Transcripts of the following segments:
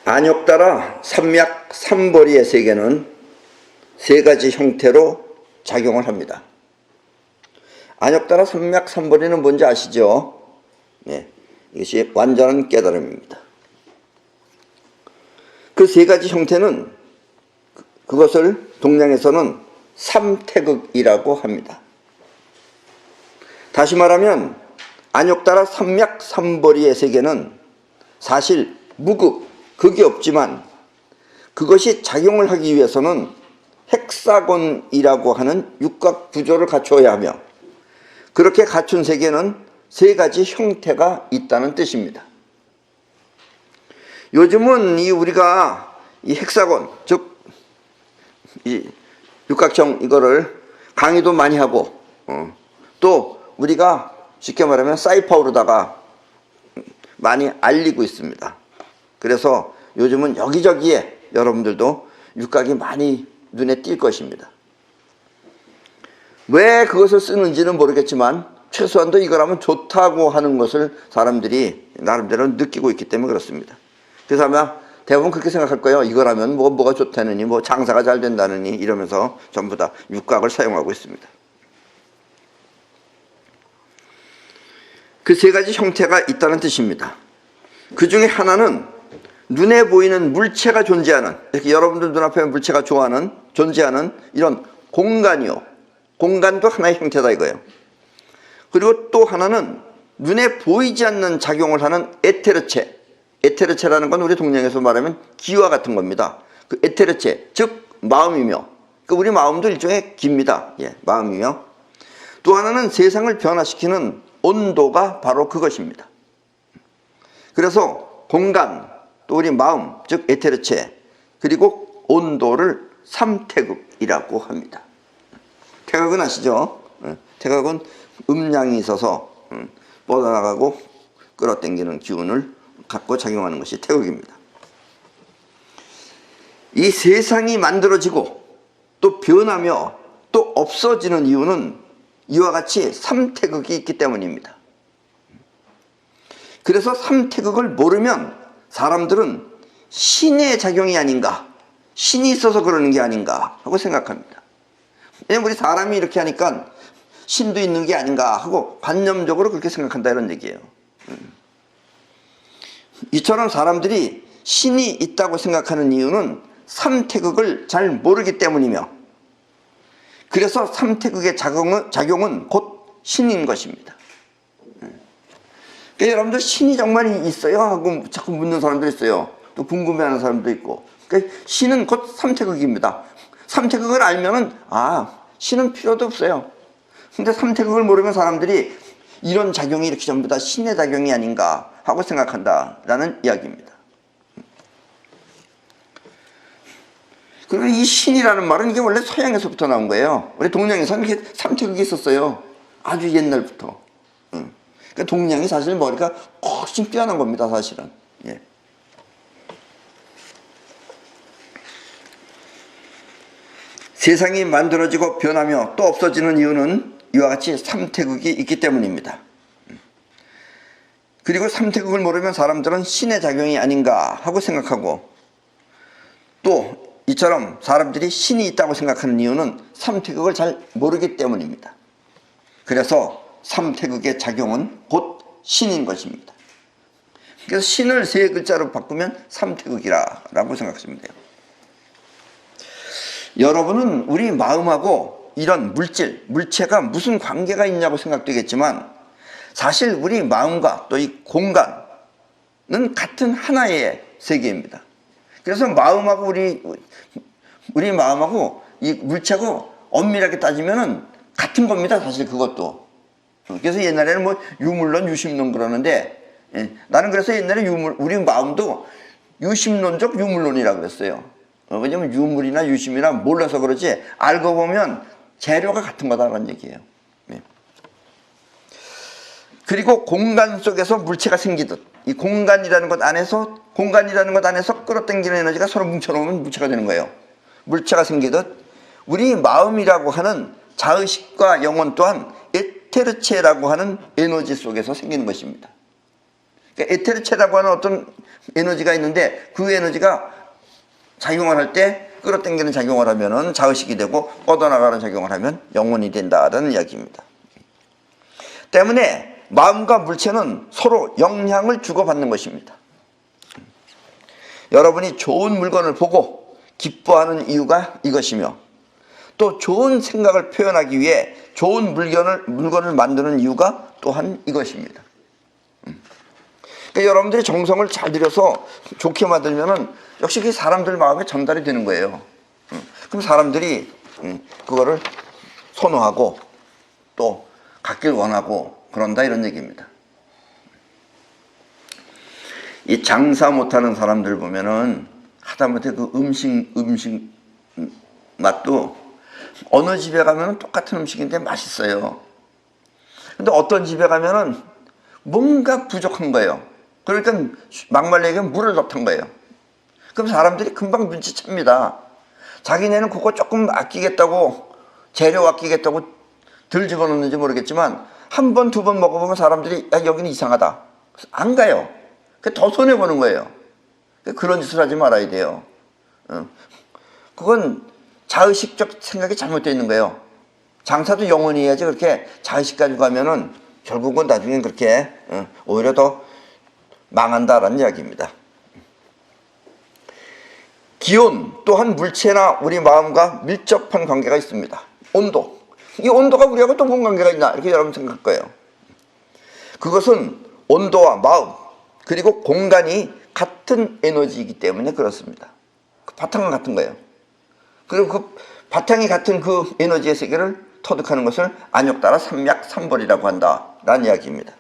안역 따라 삼맥 삼벌이의 세계는 세 가지 형태로 작용을 합니다. 안역 따라 삼맥 삼벌이는 뭔지 아시죠? 네, 이것이 완전한 깨달음입니다. 그 세 가지 형태는 그것을 동양에서는 삼태극이라고 합니다. 다시 말하면 안역 따라 삼맥 삼벌이의 세계는 사실 무극, 극이 없지만 그것이 작용을 하기 위해서는 헥사곤이라고 하는 육각 구조를 갖추어야 하며 그렇게 갖춘 세계는 세 가지 형태가 있다는 뜻입니다. 요즘은 우리가 이 헥사곤, 즉 이 육각형 이거를 강의도 많이 하고 또 우리가 쉽게 말하면 사이파우로다가 많이 알리고 있습니다. 그래서 요즘은 여기저기에 여러분들도 육각이 많이 눈에 띌 것입니다. 왜 그것을 쓰는지는 모르겠지만 최소한도 이거라면 좋다고 하는 것을 사람들이 나름대로 느끼고 있기 때문에 그렇습니다. 그래서 아마 대부분 그렇게 생각할 거예요. 이거라면 뭐가 좋다느니 뭐 장사가 잘 된다느니 이러면서 전부 다 육각을 사용하고 있습니다. 그 세 가지 형태가 있다는 뜻입니다. 그 중에 하나는 눈에 보이는 물체가 존재하는, 이렇게 여러분들 눈앞에 물체가 존재하는 이런 공간이요. 공간도 하나의 형태다 이거예요. 그리고 또 하나는 눈에 보이지 않는 작용을 하는 에테르체. 에테르체라는 건 우리 동양에서 말하면 기와 같은 겁니다. 그 에테르체, 즉 마음이며, 우리 마음도 일종의 기입니다. 예, 마음이며. 또 하나는 세상을 변화시키는 온도가 바로 그것입니다. 그래서 공간, 또 우리 마음, 즉 에테르체, 그리고 온도를 삼태극이라고 합니다. 태극은 아시죠? 태극은 음량이 있어서 뻗어나가고 끌어당기는 기운을 갖고 작용하는 것이 태극입니다. 이 세상이 만들어지고 또 변하며 또 없어지는 이유는 이와 같이 삼태극이 있기 때문입니다. 그래서 삼태극을 모르면 사람들은 신의 작용이 아닌가, 신이 있어서 그러는 게 아닌가 하고 생각합니다. 왜냐면 우리 사람이 이렇게 하니까 신도 있는 게 아닌가 하고 관념적으로 그렇게 생각한다 이런 얘기예요. 이처럼 사람들이 신이 있다고 생각하는 이유는 삼태극을 잘 모르기 때문이며 그래서 삼태극의 작용은 곧 신인 것입니다. 그러니까 여러분들 신이 정말 있어요? 하고 자꾸 묻는 사람도 있어요. 또 궁금해하는 사람도 있고. 그러니까 신은 곧 삼태극입니다. 삼태극을 알면은 신은 필요도 없어요. 근데 삼태극을 모르면 사람들이 이런 작용이 이렇게 전부 다 신의 작용이 아닌가 하고 생각한다라는 이야기입니다. 그리고 이 신이라는 말은 이게 원래 서양에서부터 나온 거예요. 우리 동양에서는 이렇게 삼태극이 있었어요. 아주 옛날부터. 그러니까 동양이 사실 머리가 훨씬 뛰어난 겁니다, 사실은. 예. 세상이 만들어지고 변하며 또 없어지는 이유는 이와 같이 삼태극이 있기 때문입니다. 그리고 삼태극을 모르면 사람들은 신의 작용이 아닌가 하고 생각하고 또 이처럼 사람들이 신이 있다고 생각하는 이유는 삼태극을 잘 모르기 때문입니다. 그래서 삼태극의 작용은 곧 신인 것입니다. 그래서 신을 세 글자로 바꾸면 삼태극이라고 생각하시면 돼요. 여러분은 우리 마음하고 이런 물체가 무슨 관계가 있냐고 생각되겠지만 사실 우리 마음과 또 이 공간은 같은 하나의 세계입니다. 그래서 마음하고 우리 마음하고 이 물체하고 엄밀하게 따지면은 같은 겁니다. 사실 그것도. 그래서 옛날에는 뭐 유물론, 유심론 그러는데 나는 그래서 옛날에 우리 마음도 유심론적 유물론이라고 그랬어요. 왜냐면 유물이나 유심이나 몰라서 그러지 알고 보면 재료가 같은 거다라는 얘기예요. 그리고 공간 속에서 물체가 생기듯 이 공간이라는 것 안에서 끌어당기는 에너지가 서로 뭉쳐놓으면 물체가 되는 거예요. 물체가 생기듯 우리 마음이라고 하는 자의식과 영혼 또한 에테르체라고 하는 에너지 속에서 생기는 것입니다. 그러니까 에테르체라고 하는 어떤 에너지가 있는데 그 에너지가 작용을 할 때 끌어당기는 작용을 하면은 자의식이 되고 뻗어나가는 작용을 하면 영혼이 된다는 이야기입니다. 때문에 마음과 물체는 서로 영향을 주고받는 것입니다. 여러분이 좋은 물건을 보고 기뻐하는 이유가 이것이며 또 좋은 생각을 표현하기 위해 좋은 물건을 만드는 이유가 또한 이것입니다. 그러니까 여러분들이 정성을 잘 들여서 좋게 만들면은 역시 그게 사람들 마음에 전달이 되는 거예요. 그럼 사람들이 그거를 선호하고 또 갖길 원하고 그런다 이런 얘기입니다. 이 장사 못하는 사람들 보면은 하다못해 그 음식 맛도 어느 집에 가면은 똑같은 음식인데 맛있어요. 근데 어떤 집에 가면은 뭔가 부족한 거예요. 그러니까 막말로 얘기하면 물을 넣던 거예요. 그럼 사람들이 금방 눈치챕니다. 자기네는 그거 조금 아끼겠다고 재료 아끼겠다고 덜 집어넣는지 모르겠지만 한 번, 두 번 먹어보면 사람들이 야 여기는 이상하다. 안 가요. 더 손해보는 거예요. 그런 짓을 하지 말아야 돼요. 그건 자의식적 생각이 잘못되어 있는 거예요. 장사도 영원히 해야지 그렇게 자의식 가지고 가면은 결국은 나중엔 그렇게 오히려 더 망한다라는 이야기입니다. 기온 또한 물체나 우리 마음과 밀접한 관계가 있습니다. 온도. 이 온도가 우리하고 또 무슨 관계가 있나 이렇게 여러분 생각할 거예요. 그것은 온도와 마음 그리고 공간이 같은 에너지이기 때문에 그렇습니다. 그 바탕은 같은 거예요. 그리고 그 바탕이 같은 그 에너지의 세계를 터득하는 것을 안욕따라 삼맥삼벌이라고 한다라는 이야기입니다.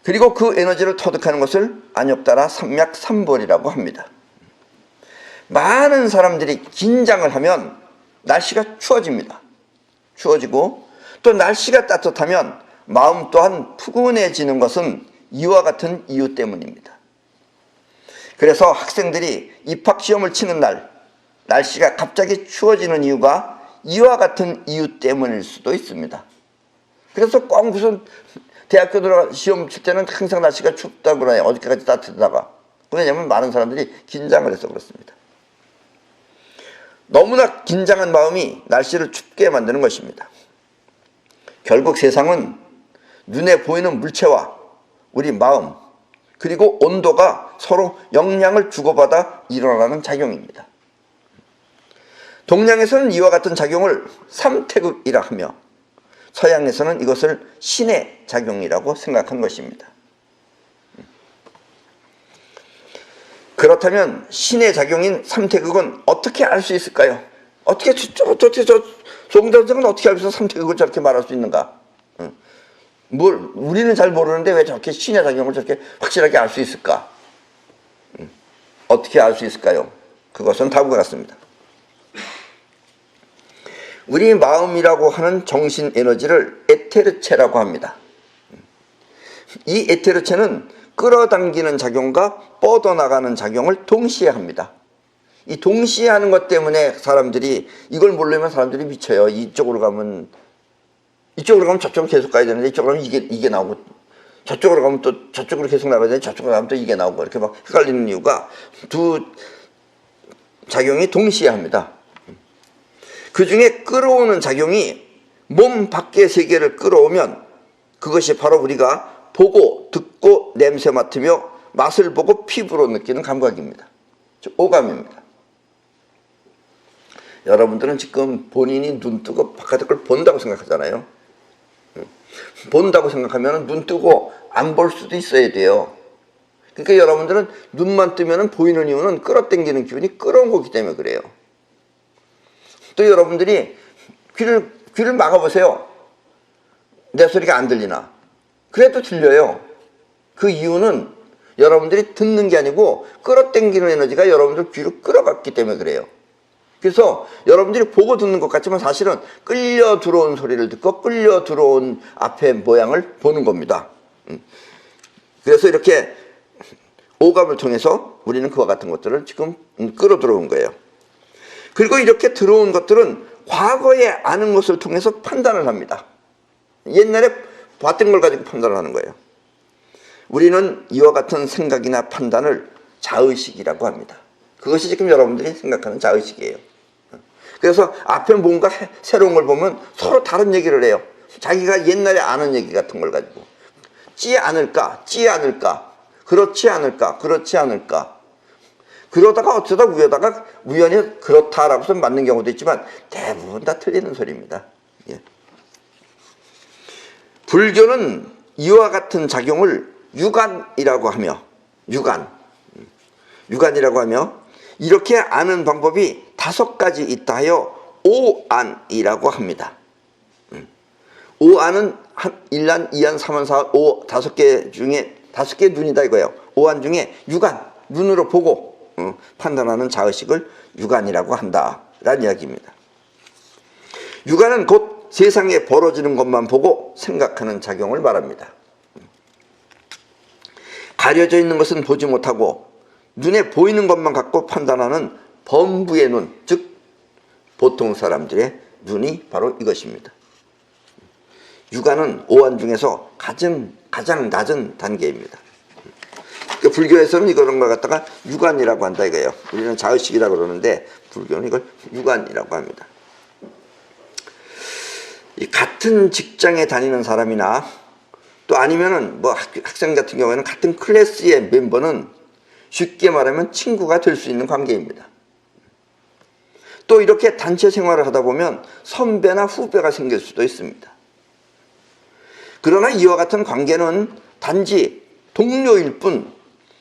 그리고 그 에너지를 터득하는 것을 안욕따라 삼맥삼벌이라고 합니다. 많은 사람들이 긴장을 하면 날씨가 추워집니다. 추워지고 또 날씨가 따뜻하면 마음 또한 푸근해지는 것은 이와 같은 이유 때문입니다. 그래서 학생들이 입학시험을 치는 날 날씨가 갑자기 추워지는 이유가 이와 같은 이유 때문일 수도 있습니다. 그래서 꼭 무슨 대학교 들어가 시험 칠 때는 항상 날씨가 춥다고 그래요. 어저께까지 따뜻하다가. 왜냐하면 많은 사람들이 긴장을 해서 그렇습니다. 너무나 긴장한 마음이 날씨를 춥게 만드는 것입니다. 결국 세상은 눈에 보이는 물체와 우리 마음 그리고 온도가 서로 영향을 주고받아 일어나는 작용입니다. 동양에서는 이와 같은 작용을 삼태극이라 하며 서양에서는 이것을 신의 작용이라고 생각한 것입니다. 그렇다면 신의 작용인 삼태극은 어떻게 알 수 있을까요? 어떻게 저 송대성은 어떻게 알고 삼태극을 저렇게 말할 수 있는가? 우리는 잘 모르는데 왜 저렇게 신의 작용을 저렇게 확실하게 알 수 있을까? 어떻게 알 수 있을까요? 그것은 다음과 같습니다. 우리 마음이라고 하는 정신 에너지를 에테르체라고 합니다. 이 에테르체는 끌어당기는 작용과 뻗어나가는 작용을 동시에 합니다. 이 동시에 하는 것 때문에 사람들이 이걸 모르면 사람들이 미쳐요. 이쪽으로 가면 저쪽으로 계속 가야 되는데 이쪽으로 가면 이게 나오고 저쪽으로 가면 또 저쪽으로 계속 나가야 되는데 저쪽으로 가면 또 이게 나오고 이렇게 막 헷갈리는 이유가 두 작용이 동시에 합니다. 그 중에 끌어오는 작용이 몸 밖의 세계를 끌어오면 그것이 바로 우리가 보고 듣고 냄새 맡으며 맛을 보고 피부로 느끼는 감각입니다. 즉 오감입니다. 여러분들은 지금 본인이 눈 뜨고 바깥의 걸 본다고 생각하잖아요. 본다고 생각하면 눈 뜨고 안 볼 수도 있어야 돼요. 그러니까 여러분들은 눈만 뜨면 보이는 이유는 끌어당기는 기운이 끌어온 거기 때문에 그래요. 또 여러분들이 귀를 막아보세요. 내 소리가 안 들리나? 그래도 들려요. 그 이유는 여러분들이 듣는 게 아니고 끌어당기는 에너지가 여러분들 귀를 끌어갔기 때문에 그래요. 그래서 여러분들이 보고 듣는 것 같지만 사실은 끌려 들어온 소리를 듣고 끌려 들어온 앞의 모양을 보는 겁니다. 그래서 이렇게 오감을 통해서 우리는 그와 같은 것들을 지금 끌어 들어온 거예요. 그리고 이렇게 들어온 것들은 과거에 아는 것을 통해서 판단을 합니다. 옛날에 봤던 걸 가지고 판단을 하는 거예요. 우리는 이와 같은 생각이나 판단을 자의식이라고 합니다. 그것이 지금 여러분들이 생각하는 자의식이에요. 그래서 앞에 뭔가 새로운 걸 보면 서로 다른 얘기를 해요. 자기가 옛날에 아는 얘기 같은 걸 가지고 찌 않을까, 그렇지 않을까, 그렇지 않을까. 그러다가 어쩌다 우연히 그렇다라고 해서 맞는 경우도 있지만 대부분 다 틀리는 소리입니다. 예. 불교는 이와 같은 작용을 유관이라고 하며 유관이라고 하며 이렇게 아는 방법이 5가지 있다 하여 오안이라고 합니다. 오안은 1안, 2안, 3안, 4안, 5, 5개 중에 5개 눈이다 이거예요. 오안 중에 유관, 눈으로 보고 판단하는 자의식을 유관이라고 한다라는 이야기입니다. 유관은 곧 세상에 벌어지는 것만 보고 생각하는 작용을 말합니다. 가려져 있는 것은 보지 못하고 눈에 보이는 것만 갖고 판단하는 범부의 눈, 즉 보통 사람들의 눈이 바로 이것입니다. 유관은 오안 중에서 가장 낮은 단계입니다. 그러니까 불교에서는 이런 걸 갖다가 유관이라고 한다 이거예요. 우리는 자의식이라고 그러는데 불교는 이걸 유관이라고 합니다. 이 같은 직장에 다니는 사람이나 또 아니면은 뭐 학생 같은 경우에는 같은 클래스의 멤버는 쉽게 말하면 친구가 될 수 있는 관계입니다. 또 이렇게 단체 생활을 하다 보면 선배나 후배가 생길 수도 있습니다. 그러나 이와 같은 관계는 단지 동료일 뿐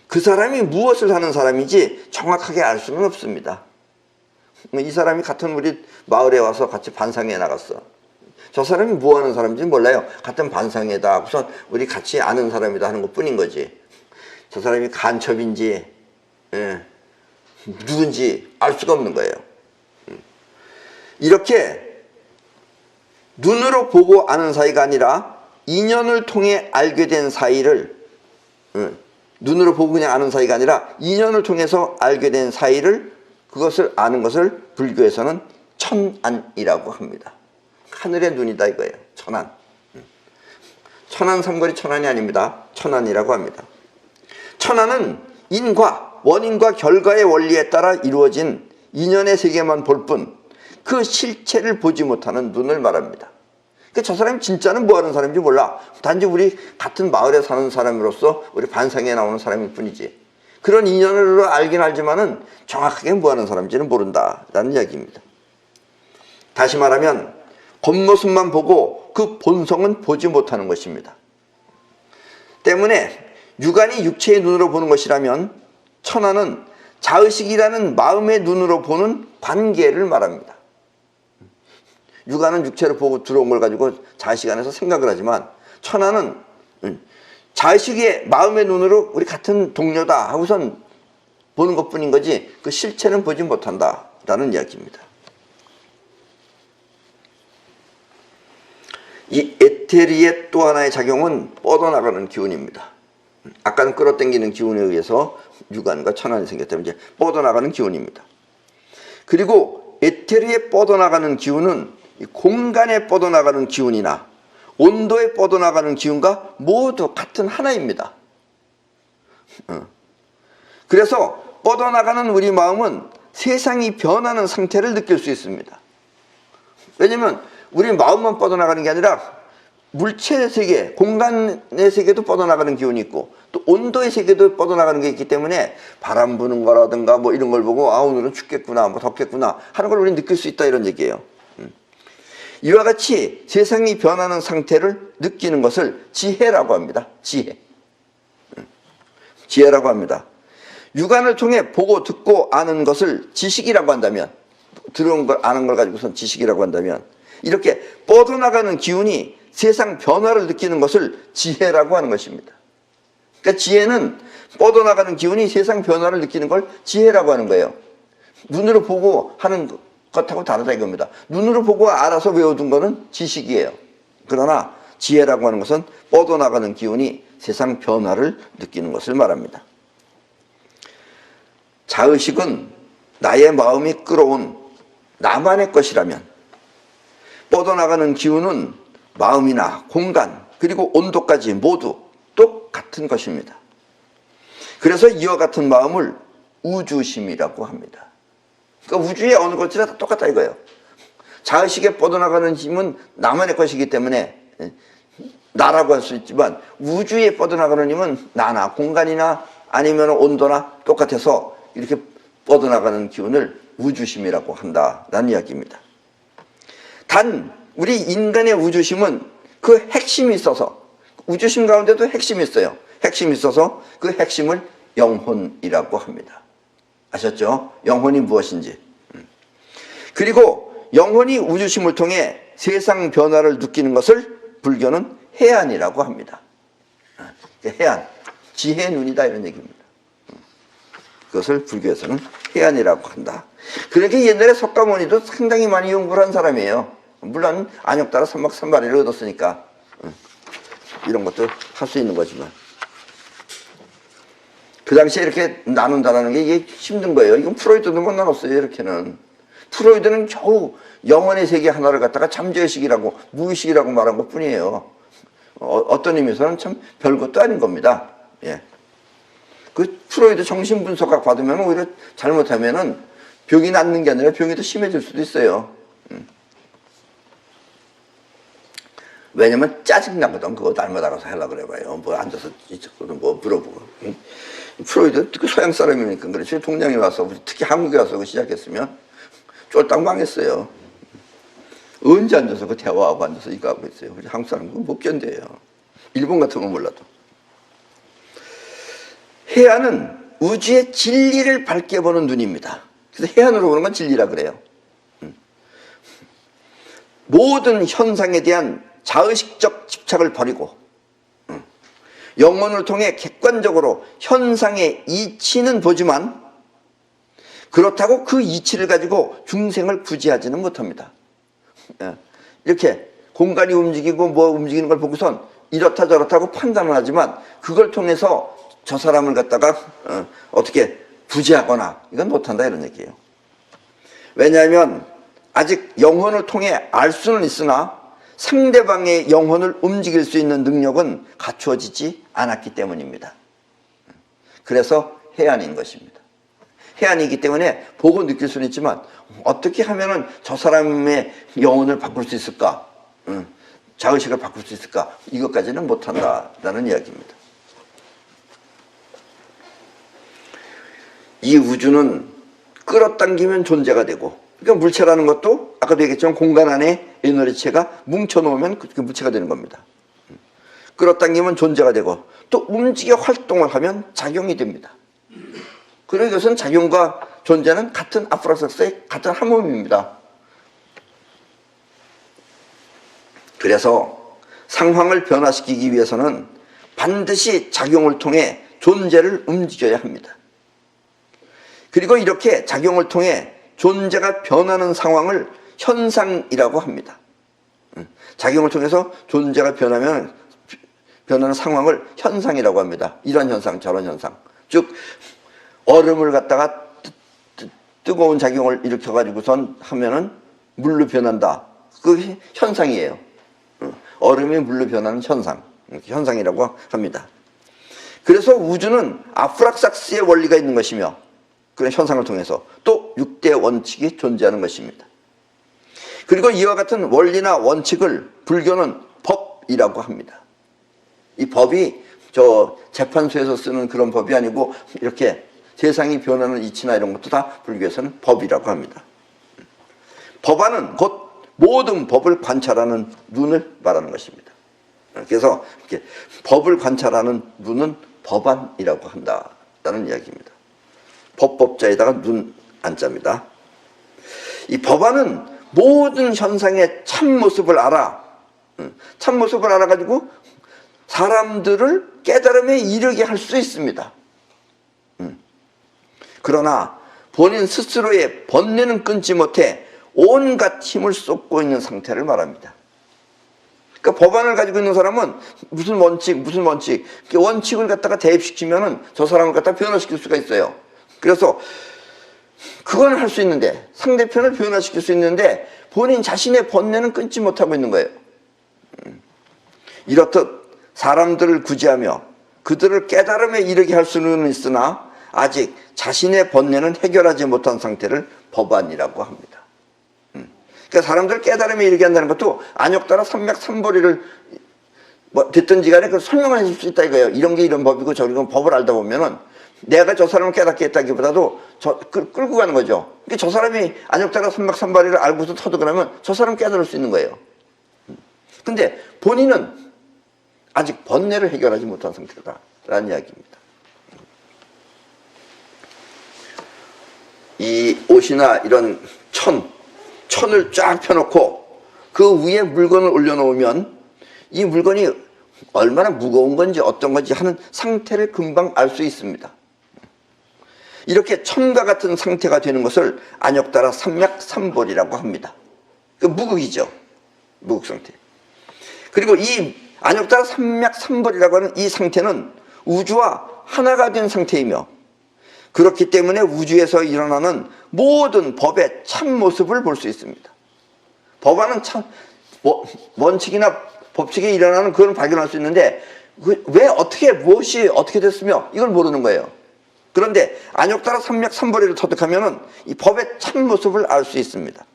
그 사람이 무엇을 하는 사람인지 정확하게 알 수는 없습니다. 이 사람이 같은 우리 마을에 와서 같이 반상회에 나갔어. 저 사람이 뭐 하는 사람인지 몰라요. 같은 반상회다. 우선 우리 같이 아는 사람이다 하는 것 뿐인 거지. 저 사람이 간첩인지 누군지 알 수가 없는 거예요. 이렇게 눈으로 보고 아는 사이가 아니라 인연을 통해 알게 된 사이를 눈으로 보고 그냥 아는 사이가 아니라 인연을 통해서 알게 된 사이를 그것을 아는 것을 불교에서는 천안이라고 합니다. 하늘의 눈이다 이거예요. 천안. 천안 삼거리 천안이 아닙니다. 천안이라고 합니다. 천안은 인과 원인과 결과의 원리에 따라 이루어진 인연의 세계만 볼 뿐 그 실체를 보지 못하는 눈을 말합니다. 그러니까 저 사람이 진짜는 뭐 하는 사람인지 몰라. 단지 우리 같은 마을에 사는 사람으로서 우리 반상에 나오는 사람일 뿐이지. 그런 인연으로 알긴 알지만은 정확하게 뭐 하는 사람인지는 모른다라는 이야기입니다. 다시 말하면 겉모습만 보고 그 본성은 보지 못하는 것입니다. 때문에 유관이 육체의 눈으로 보는 것이라면 천안은 자의식이라는 마음의 눈으로 보는 관계를 말합니다. 유관은 육체로 보고 들어온 걸 가지고 자의식 안에서 생각을 하지만 천안은 자의식의 마음의 눈으로 우리 같은 동료다 하고선 보는 것뿐인 거지 그 실체는 보지 못한다라는 이야기입니다. 이 에테리의 또 하나의 작용은 뻗어나가는 기운입니다. 아까는 끌어당기는 기운에 의해서 유관과 천안이 생겼다면 이제 뻗어나가는 기운입니다. 그리고 에테리에 뻗어나가는 기운은 공간에 뻗어나가는 기운이나 온도에 뻗어나가는 기운과 모두 같은 하나입니다. 그래서 뻗어나가는 우리 마음은 세상이 변하는 상태를 느낄 수 있습니다. 왜냐면 우리 마음만 뻗어나가는 게 아니라 물체의 세계, 공간의 세계도 뻗어나가는 기운이 있고 또 온도의 세계도 뻗어나가는 게 있기 때문에 바람 부는 거라든가 뭐 이런 걸 보고 아 오늘은 춥겠구나 뭐 덥겠구나 하는 걸 우리는 느낄 수 있다 이런 얘기예요. 이와 같이 세상이 변하는 상태를 느끼는 것을 지혜라고 합니다. 지혜라고 합니다. 육안을 통해 보고 듣고 아는 것을 지식이라고 한다면 들어온 걸 아는 걸 가지고선 지식이라고 한다면 이렇게 뻗어나가는 기운이 세상 변화를 느끼는 것을 지혜라고 하는 것입니다. 그러니까 지혜는 뻗어나가는 기운이 세상 변화를 느끼는 걸 지혜라고 하는 거예요. 눈으로 보고 하는 것하고 다르다 이겁니다. 눈으로 보고 알아서 외워둔 거는 지식이에요. 그러나 지혜라고 하는 것은 뻗어나가는 기운이 세상 변화를 느끼는 것을 말합니다. 자의식은 나의 마음이 끌어온 나만의 것이라면 뻗어나가는 기운은 마음이나 공간 그리고 온도까지 모두 똑같은 것입니다. 그래서 이와 같은 마음을 우주심이라고 합니다. 그러니까 우주의 어느 것이나 다 똑같다 이거예요. 자의식에 뻗어나가는 힘은 나만의 것이기 때문에 나라고 할 수 있지만, 우주에 뻗어나가는 힘은 나나 공간이나 아니면 온도나 똑같아서 이렇게 뻗어나가는 기운을 우주심이라고 한다라는 이야기입니다. 단 우리 인간의 우주심은 그 핵심이 있어서, 우주심 가운데도 핵심이 있어요. 핵심이 있어서 그 핵심을 영혼이라고 합니다. 아셨죠? 영혼이 무엇인지. 그리고 영혼이 우주심을 통해 세상 변화를 느끼는 것을 불교는 해안이라고 합니다. 해안, 지혜의 눈이다 이런 얘기입니다. 그것을 불교에서는 해안이라고 한다. 그러니까 옛날에 석가모니도 상당히 많이 연구를 한 사람이에요. 물론 안욕따라 삼박삼바리를 얻었으니까 이런 것도 할 수 있는 거지만, 그 당시에 이렇게 나눈다라는 게 이게 힘든 거예요. 이건 프로이트도 못 나눴어요. 이렇게는 프로이트는 겨우 영혼의 세계 하나를 갖다가 잠재의식이라고, 무의식이라고 말한 것 뿐이에요. 어떤 의미에서는 참 별것도 아닌 겁니다. 예. 그 프로이트 정신분석학 받으면 오히려 잘못하면은 병이 낫는 게 아니라 병이 더 심해질 수도 있어요. 왜냐면 짜증나거든. 그거 날마다 가서 하려고 그래봐요. 뭐 앉아서 뭐 물어보고. 프로이트 그 서양 사람이니까 그렇지. 동양에 와서, 특히 한국에 와서 시작했으면 쫄딱 망했어요. 언제 앉아서 그 대화하고 앉아서 이거 하고 있어요. 한국 사람은 못 견뎌요. 일본 같으면 몰라도. 해안은 우주의 진리를 밝게 보는 눈입니다. 그래서 해안으로 보는 건 진리라 그래요. 모든 현상에 대한 자의식적 집착을 버리고 영혼을 통해 객관적으로 현상의 이치는 보지만, 그렇다고 그 이치를 가지고 중생을 구제하지는 못합니다. 이렇게 공간이 움직이고 뭐 움직이는 걸 보고선 이렇다 저렇다고 판단을 하지만, 그걸 통해서 저 사람을 갖다가 어떻게 구제하거나 이건 못한다 이런 얘기예요. 왜냐하면 아직 영혼을 통해 알 수는 있으나 상대방의 영혼을 움직일 수 있는 능력은 갖추어지지 않았기 때문입니다. 그래서 해안인 것입니다. 해안이기 때문에 보고 느낄 수는 있지만, 어떻게 하면은 저 사람의 영혼을 바꿀 수 있을까? 자의식을 바꿀 수 있을까? 이것까지는 못한다라는 이야기입니다. 이 우주는 끌어당기면 존재가 되고, 그러니까 물체라는 것도 아까도 얘기했지만 공간 안에 에너지체가 뭉쳐놓으면 그 물체가 되는 겁니다. 끌어당기면 존재가 되고, 또 움직여 활동을 하면 작용이 됩니다. 그리고 이것은 작용과 존재는 같은 아프라삭스의 같은 한 몸입니다. 그래서 상황을 변화시키기 위해서는 반드시 작용을 통해 존재를 움직여야 합니다. 그리고 이렇게 작용을 통해 존재가 변하는 상황을 현상이라고 합니다. 작용을 통해서 존재가 변하는 상황을 현상이라고 합니다. 이런 현상, 저런 현상. 즉 얼음을 갖다가 뜨거운 작용을 일으켜가지고선 하면은 물로 변한다. 그 현상이에요. 얼음이 물로 변하는 현상, 현상이라고 합니다. 그래서 우주는 아프락삭스의 원리가 있는 것이며, 그런 현상을 통해서 또 6대 원칙이 존재하는 것입니다. 그리고 이와 같은 원리나 원칙을 불교는 법이라고 합니다. 이 법이 저 재판소에서 쓰는 그런 법이 아니고, 이렇게 세상이 변하는 이치나 이런 것도 다 불교에서는 법이라고 합니다. 법안은 곧 모든 법을 관찰하는 눈을 말하는 것입니다. 그래서 이렇게 법을 관찰하는 눈은 법안이라고 한다는 이야기입니다. 법법자에다가 눈 안자입니다. 이 법안은 모든 현상의 참모습을 참모습을 알아가지고 사람들을 깨달음에 이르게 할 수 있습니다. 그러나 본인 스스로의 번뇌는 끊지 못해 온갖 힘을 쏟고 있는 상태를 말합니다. 그러니까 법안을 가지고 있는 사람은 무슨 원칙을 갖다가 대입시키면은 저 사람을 갖다 변화시킬 수가 있어요. 그래서 그건 할 수 있는데, 상대편을 변화시킬 수 있는데 본인 자신의 번뇌는 끊지 못하고 있는 거예요. 이렇듯 사람들을 구제하며 그들을 깨달음에 이르게 할 수는 있으나 아직 자신의 번뇌는 해결하지 못한 상태를 법안이라고 합니다. 그러니까 사람들을 깨달음에 이르게 한다는 것도 안욕따라 삼맥삼보리를 뭐 됐든지 간에 그 설명을 해줄 수 있다 이거예요. 이런 게 이런 법이고 저런 건 법을 알다 보면은 내가 저 사람을 깨닫게 했다기보다도 끌고 가는 거죠. 그러니까 저 사람이 안욕따라 삼맥삼보리를 알고서 터득하면 저 사람 깨달을 수 있는 거예요. 근데 본인은 아직 번뇌를 해결하지 못한 상태다라는 이야기입니다. 이 옷이나 이런 천을 쫙 펴놓고 그 위에 물건을 올려놓으면 이 물건이 얼마나 무거운 건지 어떤 건지 하는 상태를 금방 알 수 있습니다. 이렇게 천과 같은 상태가 되는 것을 안욕따라 삼맥삼볼이라고 합니다. 그 무극이죠. 무극 상태. 그리고 이 안욕따라 삼맥삼볼이라고 하는 이 상태는 우주와 하나가 된 상태이며 그렇기 때문에 우주에서 일어나는 모든 법의 참모습을 볼 수 있습니다. 법안은 참 원칙이나 법칙에 일어나는 그걸 발견할 수 있는데 왜 어떻게 무엇이 어떻게 됐으며 이걸 모르는 거예요. 그런데 안욕따라 삼맥삼볼이를 터득하면은 이 법의 참모습을 알 수 있습니다.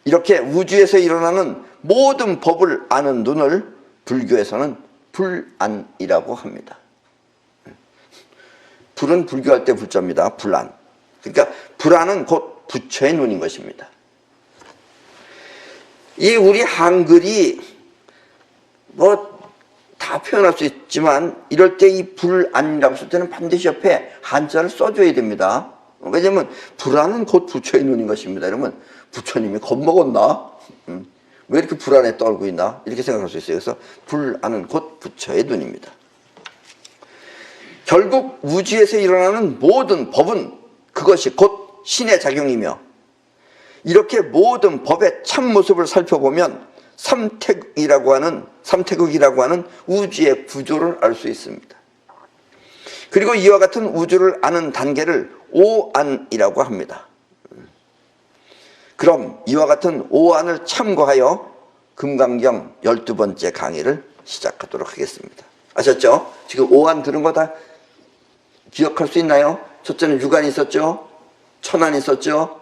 이렇게 우주에서 일어나는 모든 법을 아는 눈을 불교에서는 불안이라고 합니다. 불은 불교할 때 불자입니다. 불안. 그러니까 불안은 곧 부처의 눈인 것입니다. 이 우리 한글이 뭐 다 표현할 수 있지만 이럴 때 이 불안이라고 쓸 때는 반드시 옆에 한자를 써줘야 됩니다. 왜냐면 불안은 곧 부처의 눈인 것입니다. 이러면 부처님이 겁먹었나? 왜 이렇게 불안에 떨고 있나? 이렇게 생각할 수 있어요. 그래서 불안은 곧 부처의 눈입니다. 결국 우주에서 일어나는 모든 법은 그것이 곧 신의 작용이며 이렇게 모든 법의 참모습을 살펴보면 삼태극이라고 하는 우주의 구조를 알 수 있습니다. 그리고 이와 같은 우주를 아는 단계를 오안이라고 합니다. 그럼 이와 같은 오안을 참고하여 금강경 12번째 강의를 시작하도록 하겠습니다. 아셨죠? 지금 오안 들은 거 다 기억할 수 있나요? 첫째는 유관이 있었죠? 천안이 있었죠?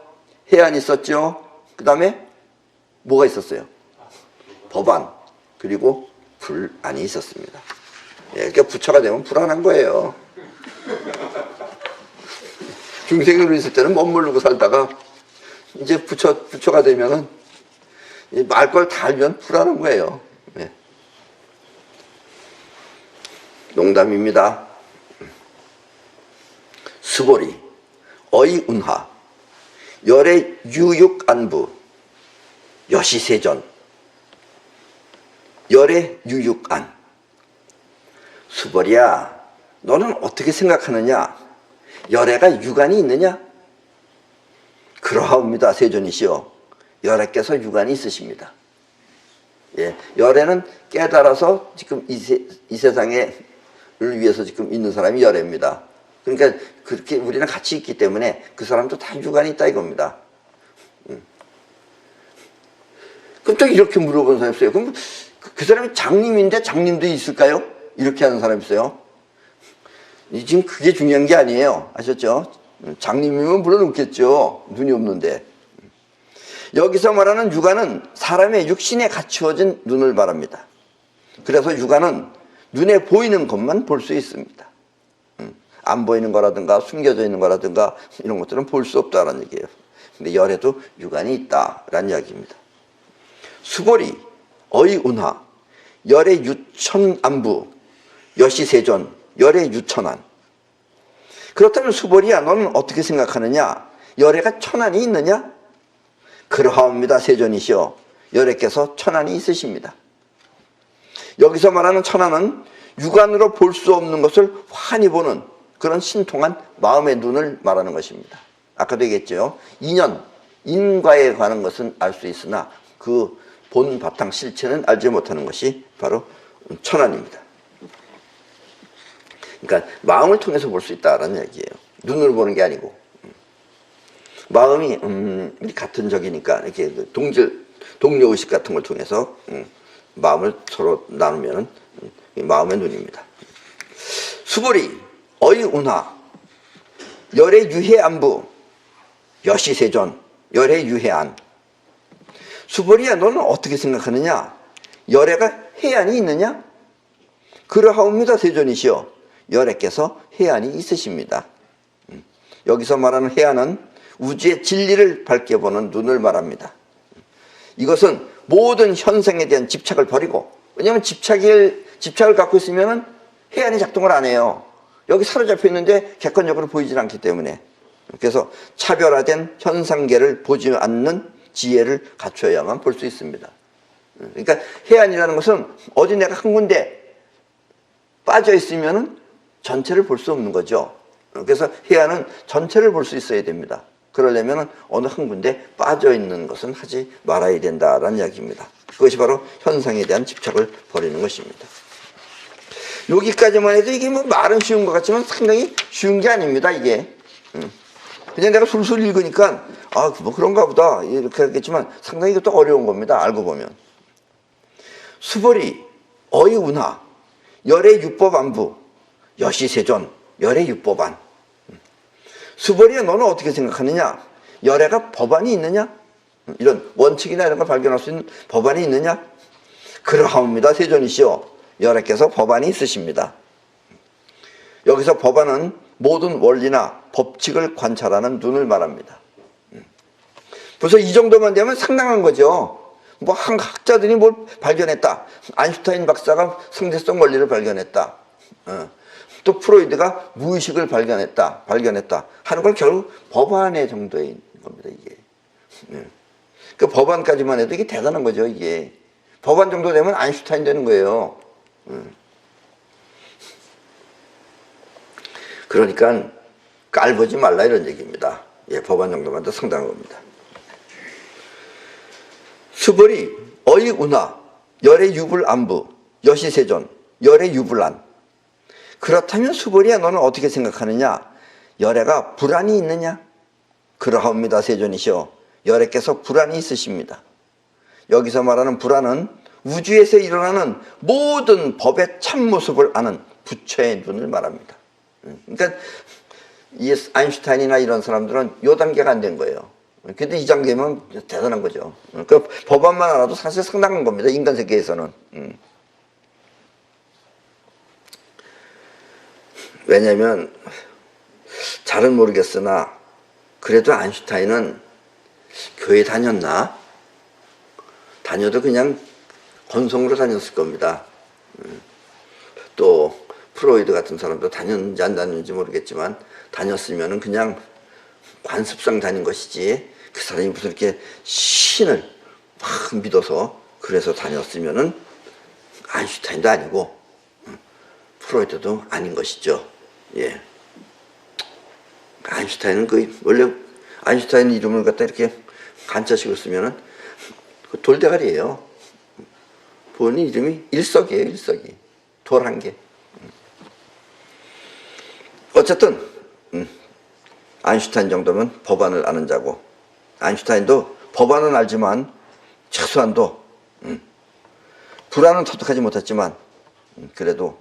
해안이 있었죠? 그 다음에 뭐가 있었어요? 법안, 그리고 불안이 있었습니다. 예, 그러니까 부처가 되면 불안한 거예요. 중생으로 있을 때는 멋모르고 살다가 이제 부처가 되면은 말 걸 다 알면 불안한 거예요. 예. 농담입니다. 수보리, 어이운하, 열의 유육안부, 여시세전, 열의 유육안. 수보리야, 너는 어떻게 생각하느냐? 열애가 유관이 있느냐? 그러하옵니다. 세존이시여. 열애께서 유관이 있으십니다. 예, 열애는 깨달아서 지금 이 세상을 위해서 지금 있는 사람이 열애입니다. 그러니까 그렇게 우리는 같이 있기 때문에 그 사람도 다 유관이 있다 이겁니다. 그럼 또 이렇게 물어보는 사람이 있어요. 그럼 그 사람이 장님인데 장님도 있을까요? 이렇게 하는 사람이 있어요. 지금 그게 중요한 게 아니에요. 아셨죠? 장님이면 물론 없겠죠. 눈이 없는데. 여기서 말하는 육안은 사람의 육신에 갖추어진 눈을 말합니다. 그래서 육안은 눈에 보이는 것만 볼 수 있습니다. 안 보이는 거라든가 숨겨져 있는 거라든가 이런 것들은 볼 수 없다는 얘기예요. 근데 열에도 육안이 있다라는 이야기입니다. 수보리, 어이운하, 열의 유천안부, 여시세존, 열의 유천안. 그렇다면 수보리야, 너는 어떻게 생각하느냐? 열애가 천안이 있느냐? 그러하옵니다. 세존이시여. 열애께서 천안이 있으십니다. 여기서 말하는 천안은 육안으로 볼 수 없는 것을 환히 보는 그런 신통한 마음의 눈을 말하는 것입니다. 아까도 얘기했죠. 인과에 관한 것은 알 수 있으나 그 본 바탕 실체는 알지 못하는 것이 바로 천안입니다. 그러니까 마음을 통해서 볼 수 있다라는 얘기예요. 눈으로 보는 게 아니고. 마음이 같은 적이니까 이렇게 동료의식 같은 걸 통해서 마음을 서로 나누면 마음의 눈입니다. 수보리 어이운하 열의 유해안부 여시세존 열의 유해안. 수보리야, 너는 어떻게 생각하느냐? 열애가 해안이 있느냐? 그러하옵니다 세존이시여, 열애께서 해안이 있으십니다. 여기서 말하는 해안은 우주의 진리를 밝게 보는 눈을 말합니다. 이것은 모든 현상에 대한 집착을 버리고, 왜냐하면 집착을 갖고 있으면 해안이 작동을 안 해요. 여기 사로잡혀 있는데 객관적으로 보이질 않기 때문에. 그래서 차별화된 현상계를 보지 않는 지혜를 갖춰야만 볼 수 있습니다. 그러니까 해안이라는 것은 어디 내가 한 군데 빠져 있으면 전체를 볼 수 없는 거죠. 그래서 해안은 전체를 볼 수 있어야 됩니다. 그러려면 어느 한 군데 빠져 있는 것은 하지 말아야 된다라는 이야기입니다. 그것이 바로 현상에 대한 집착을 버리는 것입니다. 여기까지만 해도 이게 뭐 말은 쉬운 것 같지만 상당히 쉬운 게 아닙니다, 이게. 그냥 내가 술술 읽으니까 뭐 그런가 보다 이렇게 하겠지만 상당히 이것도 어려운 겁니다, 알고 보면. 수보리 어이운하 열의 육법안부 여시세존 열의 육법안. 수보리야, 너는 어떻게 생각하느냐? 열애가 법안이 있느냐? 이런 원칙이나 이런 걸 발견할 수 있는 법안이 있느냐? 그러하옵니다 세존이시여, 열애께서 법안이 있으십니다. 여기서 법안은 모든 원리나 법칙을 관찰하는 눈을 말합니다. 벌써 이 정도만 되면 상당한 거죠. 뭐 한 학자들이 뭘 발견했다. 아인슈타인 박사가 상대성 원리를 발견했다. 또 프로이드가 무의식을 발견했다 하는 걸 결국 법안의 정도인 겁니다, 이게. 그 법안까지만 해도 이게 대단한 거죠, 이게. 법안 정도 되면 아인슈타인 되는 거예요. 그러니까 깔보지 말라 이런 얘기입니다. 예, 법안 정도만 도 상당한 겁니다. 수보리 어이운하 열의 유불안부 여시세존 열의 유불안. 그렇다면 수보리야, 너는 어떻게 생각하느냐? 열애가 불안이 있느냐? 그러하옵니다 세존이시여, 열애께서 불안이 있으십니다. 여기서 말하는 불안은 우주에서 일어나는 모든 법의 참모습을 아는 부처의 눈을 말합니다. 그러니까 이 아인슈타인이나 이런 사람들은 이 단계가 안 된 거예요. 근데 이 단계면 대단한 거죠. 그 법안만 알아도 사실 상당한 겁니다, 인간 세계에서는. 왜냐하면 잘은 모르겠으나 그래도 아인슈타인은 교회 다녔나? 다녀도 그냥 건성으로 다녔을 겁니다. 또 프로이드 같은 사람도 다녔는지 안 다녔는지 모르겠지만 다녔으면 그냥 관습상 다닌 것이지, 그 사람이 무슨 이렇게 신을 막 믿어서 그래서 다녔으면 아인슈타인도 아니고 프로이드도 아닌 것이죠. 예. 아인슈타인은 원래 아인슈타인 이름을 갖다 이렇게 간짜식으로 쓰면은 돌대가리예요. 본인 이름이 일석이에요, 일석이. 돌 한 개. 어쨌든 아인슈타인 정도면 법안을 아는 자고, 아인슈타인도 법안은 알지만 최소한도 불안은 터득하지 못했지만 그래도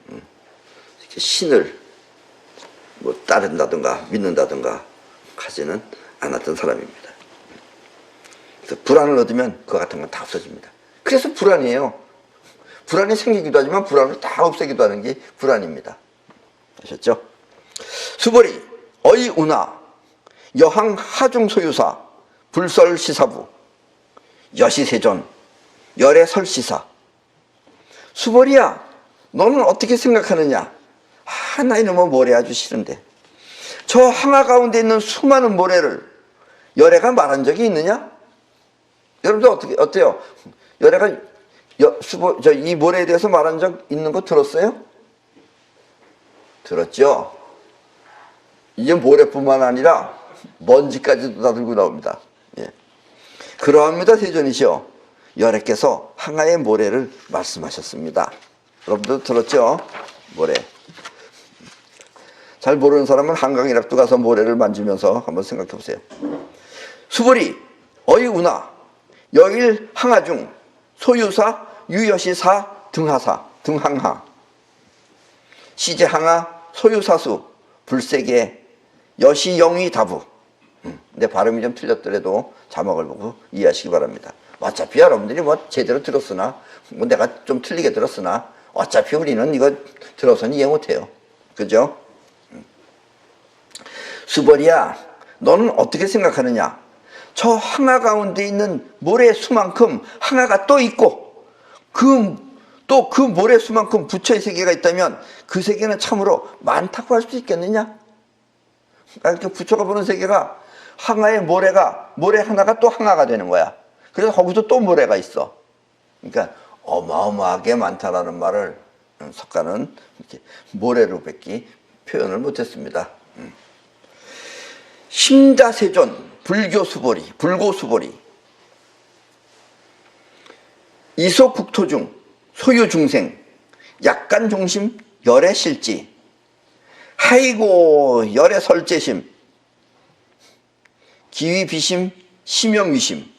이렇게 신을 뭐 따른다든가 믿는다든가 하지는 않았던 사람입니다. 그래서 불안을 얻으면 그거 같은 건 다 없어집니다. 그래서 불안이에요. 불안이 생기기도 하지만 불안을 다 없애기도 하는 게 불안입니다. 아셨죠? 수보리 어이운하 여항 하중 소유사 불설 시사부 여시세존 열의 설시사. 수보리야, 너는 어떻게 생각하느냐? 나 이놈의 모래 아주 싫은데 저 항하 가운데 있는 수많은 모래를 열애가 말한 적이 있느냐? 여러분들 어때요? 열애가 이 모래에 대해서 말한 적 있는 거 들었어요? 들었죠? 이제 모래뿐만 아니라 먼지까지도 다 들고 나옵니다. 예. 그러합니다 세존이시여, 열애께서 항하의 모래를 말씀하셨습니다. 여러분들 들었죠? 모래. 잘 모르는 사람은 한강이라도 가서 모래를 만지면서 한번 생각해 보세요. 수보리 어이운하 여일 항하 중 소유사 유여시사 등하사 등항하 시제항아 소유사수 불세계 여시영위 다부. 내 발음이 좀 틀렸더라도 자막을 보고 이해하시기 바랍니다. 어차피 여러분들이 뭐 제대로 들었으나 뭐 내가 좀 틀리게 들었으나 어차피 우리는 이거 들어서는 이해 못해요. 그죠? 수벌이야, 너는 어떻게 생각하느냐? 저 항아 가운데 있는 모래수만큼 항아가 또 있고 또 그 모래수만큼 부처의 세계가 있다면 그 세계는 참으로 많다고 할 수 있겠느냐? 그러니까 부처가 보는 세계가 항아의 모래 하나가 또 항아가 되는 거야. 그래서 거기서 또 모래가 있어. 그러니까 어마어마하게 많다라는 말을 석가는 이렇게 모래로밖에 표현을 못했습니다. 심자세존 불고수보리 이소국토중 소유중생 약간종심 열애실지 하이고 열애설제심 기위비심 심영위심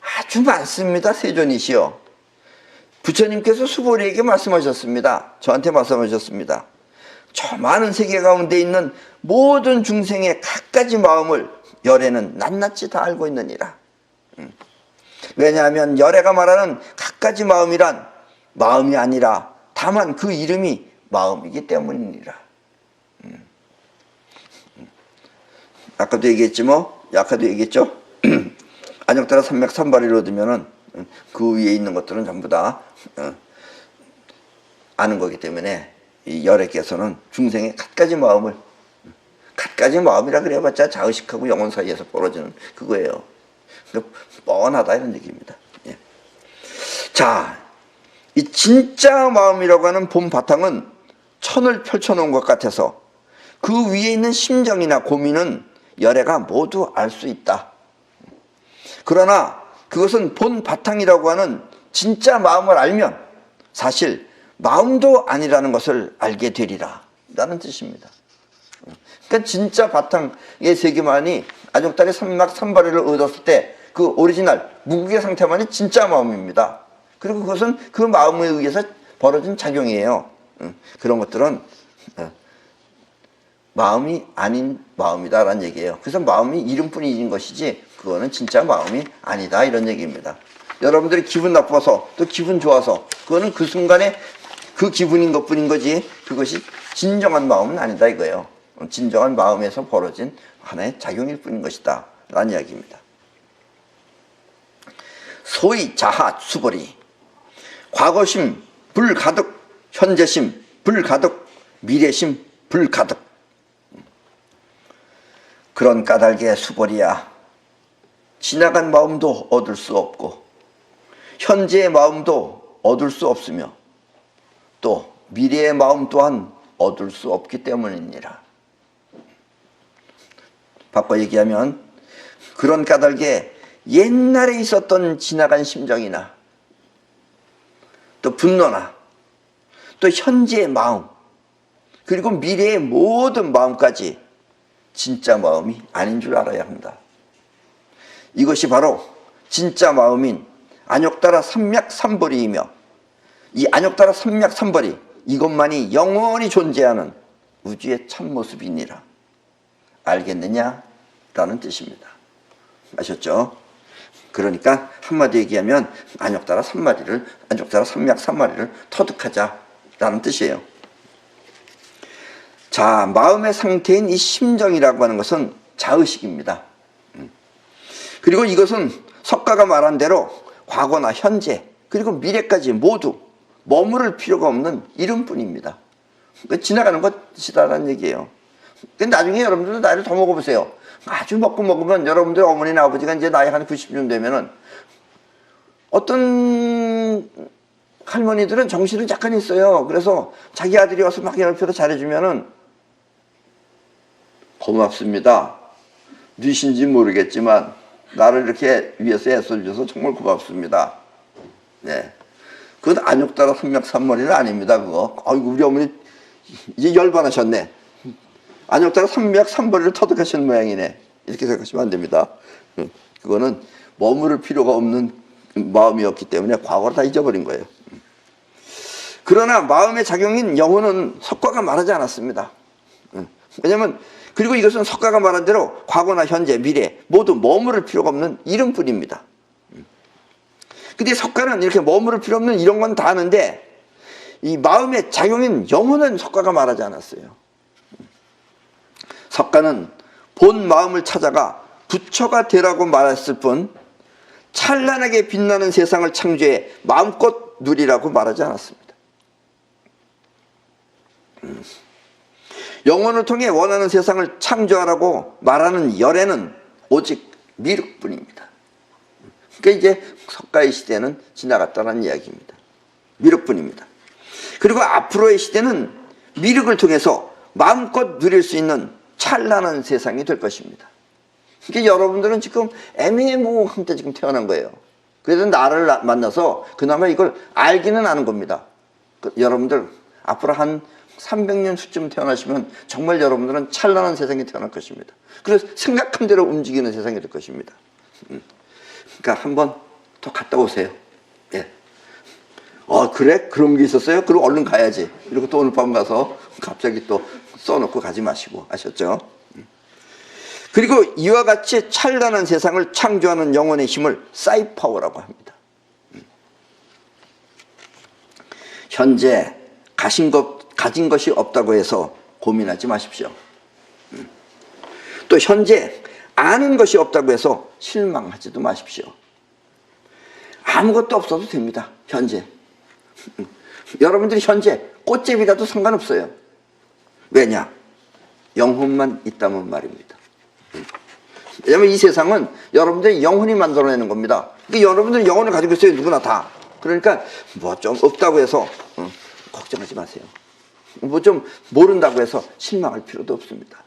아주 많습니다. 세존이시여. 부처님께서 수보리에게 말씀하셨습니다. 저한테 말씀하셨습니다. 저 많은 세계 가운데 있는 모든 중생의 갖가지 마음을 열애는 낱낱이 다 알고 있느니라. 왜냐하면 열애가 말하는 갖가지 마음이란 마음이 아니라 다만 그 이름이 마음이기 때문이니라. 아까도 얘기했죠? 안역따라 삼맥삼발이를 얻으면은 그 위에 있는 것들은 전부 다 아는 거기 때문에 이 열애께서는 중생의 갖가지 마음이라 그래봤자 자의식하고 영혼 사이에서 벌어지는 그거예요. 뻔하다 이런 얘기입니다. 예. 자, 이 진짜 마음이라고 하는 본 바탕은 천을 펼쳐놓은 것 같아서 그 위에 있는 심정이나 고민은 열애가 모두 알 수 있다. 그러나 그것은 본 바탕이라고 하는 진짜 마음을 알면 사실 마음도 아니라는 것을 알게 되리라 라는 뜻입니다. 그러니까 진짜 바탕의 세계만이 안역달의 삼막삼발이를 얻었을 때 그 오리지널 무국의 상태만이 진짜 마음입니다. 그리고 그것은 그 마음에 의해서 벌어진 작용이에요. 그런 것들은 마음이 아닌 마음이다라는 얘기예요. 그래서 마음이 이름뿐인 것이지 그거는 진짜 마음이 아니다 이런 얘기입니다. 여러분들이 기분 나빠서 또 기분 좋아서 그거는 그 순간에 그 기분인 것뿐인 거지 그것이 진정한 마음은 아니다 이거예요. 진정한 마음에서 벌어진 하나의 작용일 뿐인 것이다 라는 이야기입니다. 소위 자하 수벌이 과거심 불가득 현재심 불가득 미래심 불가득 그런 까닭의 수벌이야 지나간 마음도 얻을 수 없고 현재의 마음도 얻을 수 없으며 또 미래의 마음 또한 얻을 수 없기 때문이니라. 바꿔 얘기하면 그런 까닭에 옛날에 있었던 지나간 심정이나 또 분노나 또 현재의 마음 그리고 미래의 모든 마음까지 진짜 마음이 아닌 줄 알아야 합니다. 이것이 바로 진짜 마음인 안역따라 삼맥삼벌이이며 이 안역따라 삼맥삼벌이 이것만이 영원히 존재하는 우주의 참모습이니라. 알겠느냐? 라는 뜻입니다. 아셨죠? 그러니까 한마디 얘기하면 안역따라 삼맥삼마리를 터득하자라는 뜻이에요. 자, 마음의 상태인 이 심정이라고 하는 것은 자의식입니다. 그리고 이것은 석가가 말한 대로 과거나 현재 그리고 미래까지 모두 머무를 필요가 없는 이름뿐입니다. 그러니까 지나가는 것이다라는 얘기예요. 근데 나중에 여러분들도 나이를 더 먹어보세요. 아주 먹고 먹으면 여러분들 어머니나 아버지가 이제 나이 한 90쯤 되면은 어떤 할머니들은 정신은 약간 있어요. 그래서 자기 아들이 와서 막 옆에서 잘해주면은 고맙습니다. 누이신지 모르겠지만 나를 이렇게 위해서 애써줘서 정말 고맙습니다. 네. 그건 안역따라 삼맥삼머리는 아닙니다. 그거. 아이고 우리 어머니 이제 열반하셨네. 안역따라 삼맥삼머리를 터득하신 모양이네. 이렇게 생각하시면 안 됩니다. 그거는 머무를 필요가 없는 마음이었기 때문에 과거를 다 잊어버린 거예요. 그러나 마음의 작용인 영혼은 석가가 말하지 않았습니다. 왜냐하면 그리고 이것은 석가가 말한 대로 과거나 현재, 미래 모두 머무를 필요가 없는 이름뿐입니다. 근데 석가는 이렇게 머무를 필요 없는 이런 건 다 아는데 이 마음의 작용인 영혼은 석가가 말하지 않았어요. 석가는 본 마음을 찾아가 부처가 되라고 말했을 뿐 찬란하게 빛나는 세상을 창조해 마음껏 누리라고 말하지 않았습니다. 영혼을 통해 원하는 세상을 창조하라고 말하는 열애는 오직 미륵뿐입니다. 그러니까 이제 석가의 시대는 지나갔다는 이야기입니다. 미륵뿐입니다. 그리고 앞으로의 시대는 미륵을 통해서 마음껏 누릴 수 있는 찬란한 세상이 될 것입니다. 그러니까 여러분들은 지금 애매모호한 때 지금 태어난 거예요. 그래서 나를 만나서 그나마 이걸 알기는 아는 겁니다. 여러분들 앞으로 한 300년 후쯤 태어나시면 정말 여러분들은 찬란한 세상에 태어날 것입니다. 그래서 생각한 대로 움직이는 세상이 될 것입니다. 그러니까 한번 더 갔다 오세요. 예. 그래? 그런 게 있었어요? 그럼 얼른 가야지. 이러고 또 오늘 밤 가서 갑자기 또 써놓고 가지 마시고. 아셨죠? 그리고 이와 같이 찬란한 세상을 창조하는 영혼의 힘을 사이파워라고 합니다. 현재 가진 것이 없다고 해서 고민하지 마십시오. 또 현재 아는 것이 없다고 해서 실망하지도 마십시오. 아무것도 없어도 됩니다. 현재. 여러분들이 현재 꽃잼이라도 상관없어요. 왜냐? 영혼만 있다면 말입니다. 왜냐면 이 세상은 여러분들이 영혼이 만들어내는 겁니다. 그러니까 여러분들이 영혼을 가지고 있어요. 누구나 다. 그러니까 뭐 좀 없다고 해서 걱정하지 마세요. 뭐 좀 모른다고 해서 실망할 필요도 없습니다.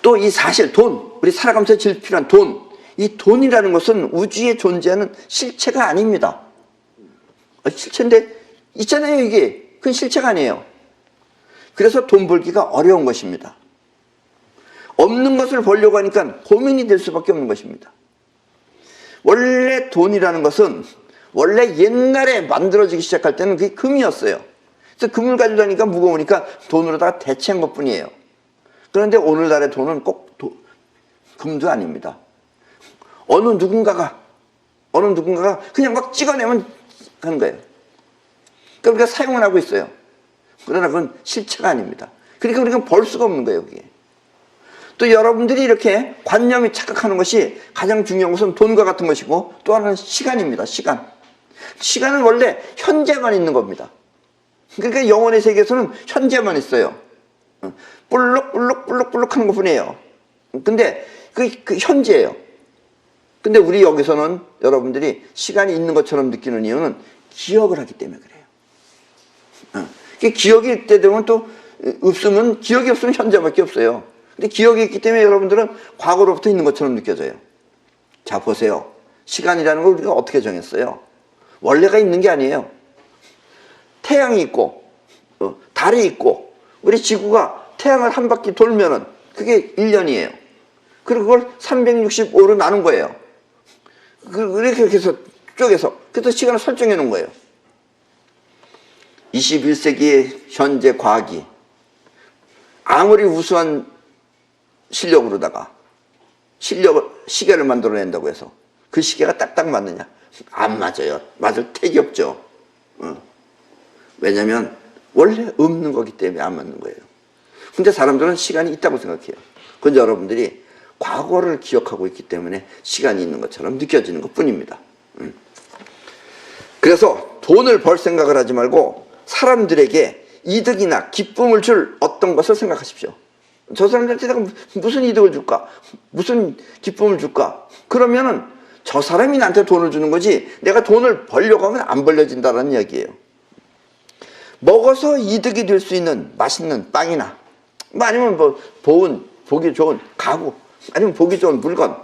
또 이 사실 돈, 우리 살아가면서 제일 필요한 돈, 이 돈이라는 것은 우주에 존재하는 실체가 아닙니다. 실체인데 있잖아요. 이게 그건 실체가 아니에요. 그래서 돈 벌기가 어려운 것입니다. 없는 것을 벌려고 하니까 고민이 될 수밖에 없는 것입니다. 원래 돈이라는 것은 원래 옛날에 만들어지기 시작할 때는 그게 금이었어요. 그래서 금을 가지고 다니까 무거우니까 돈으로다가 대체한 것뿐이에요. 그런데 오늘날의 돈은 꼭 금도 아닙니다. 어느 누군가가 그냥 막 찍어내면 하는 거예요. 그러니까 우리가 사용을 하고 있어요. 그러나 그건 실체가 아닙니다. 그러니까 우리가 벌 수가 없는 거예요, 그게. 또 여러분들이 이렇게 관념이 착각하는 것이 가장 중요한 것은 돈과 같은 것이고 또 하나는 시간입니다. 시간은 원래 현재만 있는 겁니다. 그러니까 영혼의 세계에서는 현재만 있어요. 볼록 하는 것 뿐이에요. 근데 그 현재예요. 근데 우리 여기서는 여러분들이 시간이 있는 것처럼 느끼는 이유는 기억을 하기 때문에 그래요. 기억이 있게 되면 또 기억이 없으면 현재밖에 없어요. 근데 기억이 있기 때문에 여러분들은 과거로부터 있는 것처럼 느껴져요. 자, 보세요. 시간이라는 걸 우리가 어떻게 정했어요? 원래가 있는 게 아니에요. 태양이 있고 달이 있고 우리 지구가 태양을 한 바퀴 돌면은 그게 1년이에요. 그리고 그걸 365로 나눈 거예요. 이렇게 해서 쪼개서 그래서 시간을 설정해 놓은 거예요. 21세기의 현재 과학이 아무리 우수한 실력으로다가 시계를 만들어낸다고 해서 그 시계가 딱딱 맞느냐? 안 맞아요. 맞을 택이 없죠. 왜냐하면 원래 없는 거기 때문에 안 맞는 거예요. 근데 사람들은 시간이 있다고 생각해요. 그건 여러분들이 과거를 기억하고 있기 때문에 시간이 있는 것처럼 느껴지는 것 뿐입니다. 그래서 돈을 벌 생각을 하지 말고 사람들에게 이득이나 기쁨을 줄 어떤 것을 생각하십시오. 저 사람들한테 내가 무슨 이득을 줄까? 무슨 기쁨을 줄까? 그러면은 저 사람이 나한테 돈을 주는 거지 내가 돈을 벌려고 하면 안 벌려진다는 이야기예요. 먹어서 이득이 될 수 있는 맛있는 빵이나 아니면 보기 좋은 가구 아니면 보기 좋은 물건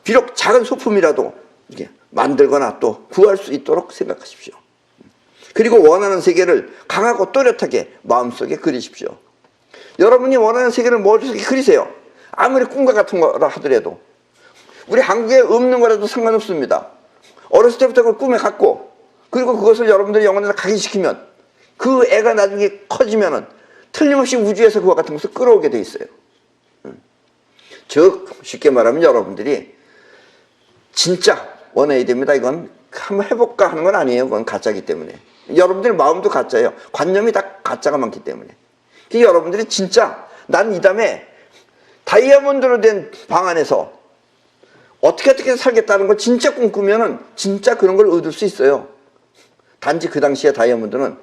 비록 작은 소품이라도 이렇게 만들거나 또 구할 수 있도록 생각하십시오. 그리고 원하는 세계를 강하고 또렷하게 마음속에 그리십시오. 여러분이 원하는 세계를 머릿속에 그리세요. 아무리 꿈과 같은 거라 하더라도 우리 한국에 없는 거라도 상관없습니다. 어렸을 때부터 그걸 꿈에 갖고, 그리고 그것을 여러분들이 영혼에서 각인시키면 그 애가 나중에 커지면은 틀림없이 우주에서 그와 같은 것을 끌어오게 돼 있어요. 즉 쉽게 말하면 여러분들이 진짜 원해야 됩니다. 이건 한번 해볼까 하는 건 아니에요. 그건 가짜이기 때문에. 여러분들 마음도 가짜예요. 관념이 다 가짜가 많기 때문에. 여러분들이 진짜 난 이 다음에 다이아몬드로 된 방 안에서 어떻게 살겠다는 걸 진짜 꿈꾸면은 진짜 그런 걸 얻을 수 있어요. 단지 그 당시에 다이아몬드는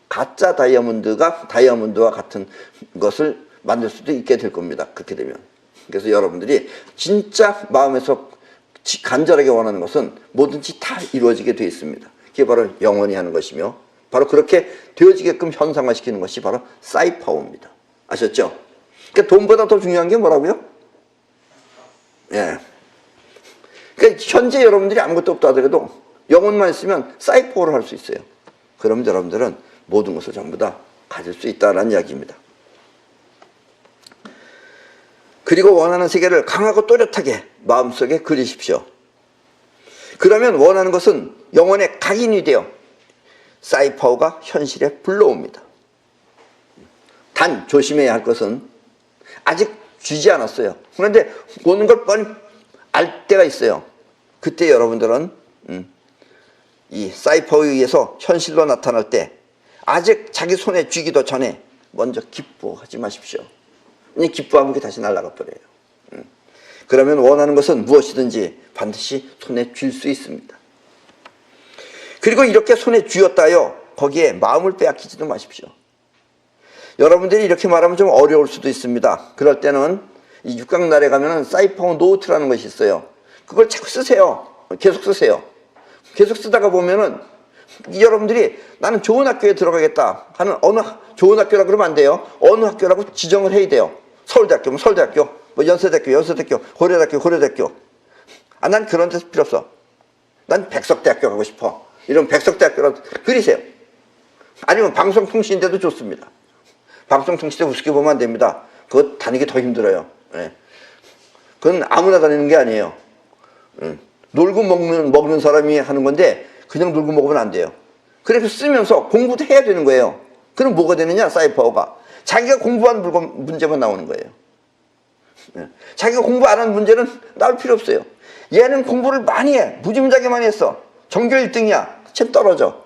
가짜 다이아몬드와 같은 것을 만들 수도 있게 될 겁니다. 그렇게 되면. 그래서 여러분들이 진짜 마음에서 간절하게 원하는 것은 뭐든지 다 이루어지게 되어 있습니다. 그게 바로 영원히 하는 것이며, 바로 그렇게 되어지게끔 현상화시키는 것이 바로 사이파워입니다. 아셨죠? 그러니까 돈보다 더 중요한 게 뭐라고요? 예. 그러니까 현재 여러분들이 아무것도 없다 하더라도 영혼만 있으면 사이파워를 할 수 있어요. 그럼 여러분들은 모든 것을 전부 다 가질 수 있다는 이야기입니다. 그리고 원하는 세계를 강하고 또렷하게 마음속에 그리십시오. 그러면 원하는 것은 영혼의 각인이 되어 사이파워가 현실에 불러옵니다. 단 조심해야 할 것은 아직 쥐지 않았어요. 그런데 오는 걸 뻔히 알 때가 있어요. 그때 여러분들은 이 사이파워에 의해서 현실로 나타날 때 아직 자기 손에 쥐기도 전에 먼저 기뻐하지 마십시오. 기뻐하면 그게 다시 날아가 버려요. 그러면 원하는 것은 무엇이든지 반드시 손에 쥘 수 있습니다. 그리고 이렇게 손에 쥐었다요, 거기에 마음을 빼앗기지도 마십시오. 여러분들이 이렇게 말하면 좀 어려울 수도 있습니다. 그럴 때는 이 육각날에 가면은 사이파워 노트라는 것이 있어요. 그걸 자꾸 쓰세요. 계속 쓰세요. 계속 쓰다가 보면은 여러분들이 나는 좋은 학교에 들어가겠다 하는 어느 좋은 학교라 그러면 안 돼요. 어느 학교라고 지정을 해야 돼요. 서울대학교면 서울대학교, 뭐 연세대학교, 고려대학교. 난 그런 데서 필요 없어. 난 백석대학교 가고 싶어. 이런 백석대학교라도 그리세요. 아니면 방송통신대도 좋습니다. 방송통신대 우습게 보면 안 됩니다. 그거 다니기 더 힘들어요. 네. 그건 아무나 다니는 게 아니에요. 놀고 먹는 사람이 하는 건데 그냥 놀고 먹으면 안 돼요. 그래서 쓰면서 공부도 해야 되는 거예요. 그럼 뭐가 되느냐? 사이파워가 자기가 공부한 문제만 나오는 거예요. 자기가 공부 안 한 문제는 나올 필요 없어요. 얘는 공부를 많이 해. 무지무지하게 많이 했어. 전교 1등이야. 쟤 떨어져.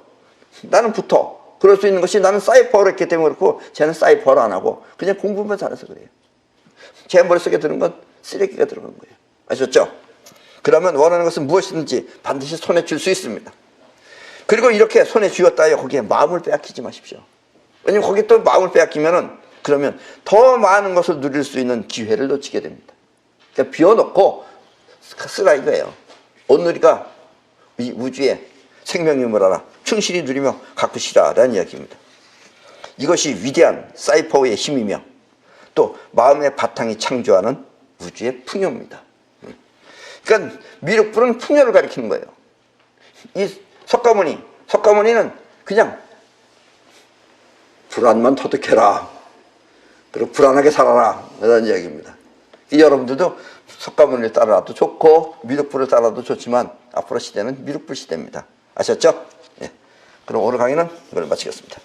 나는 붙어. 그럴 수 있는 것이 나는 사이파워를 했기 때문에 그렇고 쟤는 사이파워를 안 하고 그냥 공부만 잘해서 그래요. 제 머릿속에 드는 건 쓰레기가 들어간 거예요. 아셨죠? 그러면 원하는 것은 무엇이든지 반드시 손에 쥘 수 있습니다. 그리고 이렇게 손에 쥐었다요, 거기에 마음을 빼앗기지 마십시오. 왜냐면 거기에 또 마음을 빼앗기면은 그러면 더 많은 것을 누릴 수 있는 기회를 놓치게 됩니다. 그러니까 비워놓고 쓰라 이거예요. 오늘이가 이 우주의 생명임을 알아 충실히 누리며 가꾸시라 라는 이야기입니다. 이것이 위대한 사이파워의 힘이며 또 마음의 바탕이 창조하는 우주의 풍요입니다. 그러니까 미륵불은 풍요를 가리키는 거예요. 이 석가모니는 그냥 불안만 터득해라. 그리고 불안하게 살아라. 이런 이야기입니다. 여러분들도 석가모니를 따라도 좋고 미륵불을 따라도 좋지만 앞으로 시대는 미륵불 시대입니다. 아셨죠? 예. 그럼 오늘 강의는 이걸 마치겠습니다.